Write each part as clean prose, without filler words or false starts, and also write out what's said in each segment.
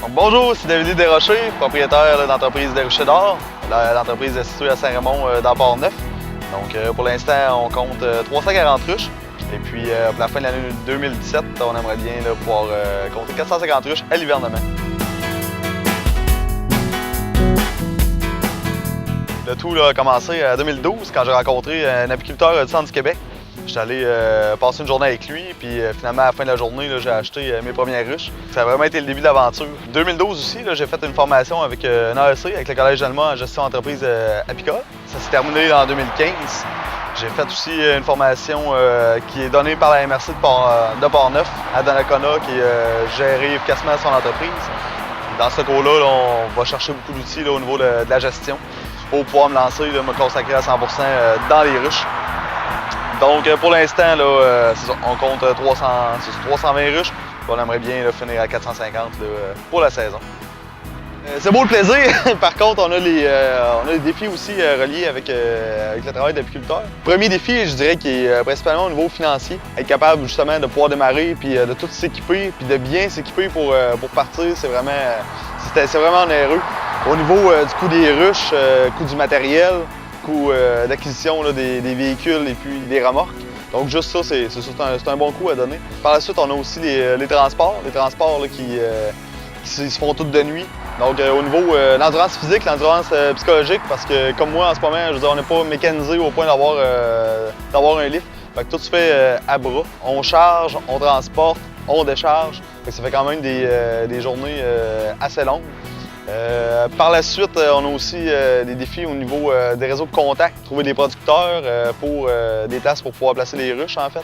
Donc, bonjour, c'est David Desrochers, propriétaire de l'entreprise Desrochers d'Or. L'entreprise est située à Saint-Raymond dans Port-Neuf. Donc pour l'instant, on compte 340 ruches. Et puis pour la fin de l'année 2017, on aimerait bien pouvoir compter 450 ruches à l'hivernement. Le tout a commencé en 2012 quand j'ai rencontré un apiculteur du centre du Québec. J'étais allé passer une journée avec lui, puis finalement, à la fin de la journée, j'ai acheté mes premières ruches. Ça a vraiment été le début de l'aventure. En 2012 aussi, j'ai fait une formation avec un AEC, avec le Collège Jalma en gestion d'entreprise apicole. Ça s'est terminé en 2015. J'ai fait aussi une formation qui est donnée par la MRC de Port-Neuf à Donnacona, qui gère efficacement son entreprise. Dans ce cours-là, on va chercher beaucoup d'outils au niveau de la gestion pour pouvoir me lancer, me consacrer à 100% dans les ruches. Donc pour l'instant, on compte 320 ruches. On aimerait bien finir à 450 pour la saison. C'est beau le plaisir. Par contre, on a des défis aussi reliés avec le travail d'apiculteur. Premier défi, je dirais, qui est principalement au niveau financier. Être capable justement de pouvoir démarrer, puis de tout s'équiper, puis de bien s'équiper pour partir, c'est vraiment onéreux. Au niveau du coût des ruches, coût du matériel, coût d'acquisition des véhicules et puis des remorques. Donc juste ça, c'est un bon coup à donner. Par la suite, on a aussi les transports. Les transports qui se font toutes de nuit. Donc au niveau de l'endurance physique, l'endurance psychologique, parce que comme moi en ce moment, je veux dire, on n'est pas mécanisé au point d'avoir un lift. Fait que tout se fait à bras. On charge, on transporte, on décharge. Fait que ça fait quand même des journées assez longues. Par la suite, on a aussi des défis au niveau des réseaux de contact. Trouver des producteurs pour des places pour pouvoir placer les ruches, en fait.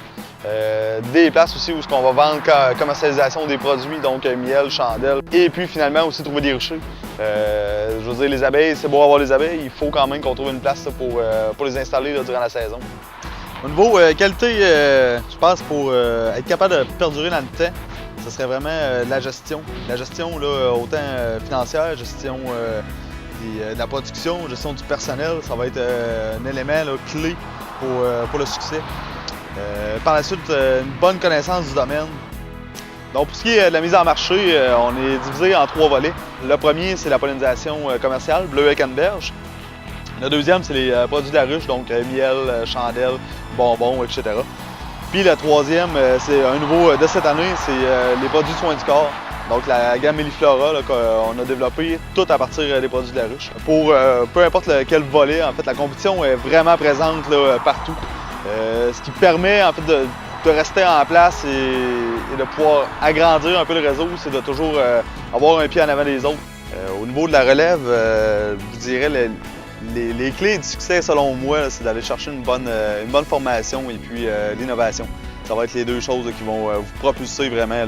Des places aussi où on va vendre commercialisation des produits, donc miel, chandelle. Et puis finalement aussi trouver des ruchers. Je veux dire, les abeilles, c'est beau avoir les abeilles, il faut quand même qu'on trouve une place pour les installer durant la saison. Au niveau qualité, je pense pour être capable de perdurer dans le temps, ce serait vraiment la gestion. La gestion, autant financière, gestion de la production, gestion du personnel, ça va être un élément clé pour le succès. Par la suite, une bonne connaissance du domaine. Donc pour ce qui est de la mise en marché, on est divisé en 3 volets. Le premier, c'est la pollinisation commerciale, bleuets canneberge. Le deuxième, c'est les produits de la ruche, donc miel, chandelle, bonbons, etc. Puis le troisième, c'est un nouveau de cette année, c'est les produits de soins du corps. Donc la gamme Melliflora qu'on a développée, tout à partir des produits de la ruche. Pour peu importe quel volet, en fait, la compétition est vraiment présente partout. Ce qui permet en fait de rester en place et de pouvoir agrandir un peu le réseau, c'est de toujours avoir un pied en avant des autres. Au niveau de la relève, je dirais les clés du succès, selon moi, c'est d'aller chercher une bonne formation et puis l'innovation. Ça va être les deux choses qui vont vous propulser vraiment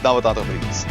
dans votre entreprise.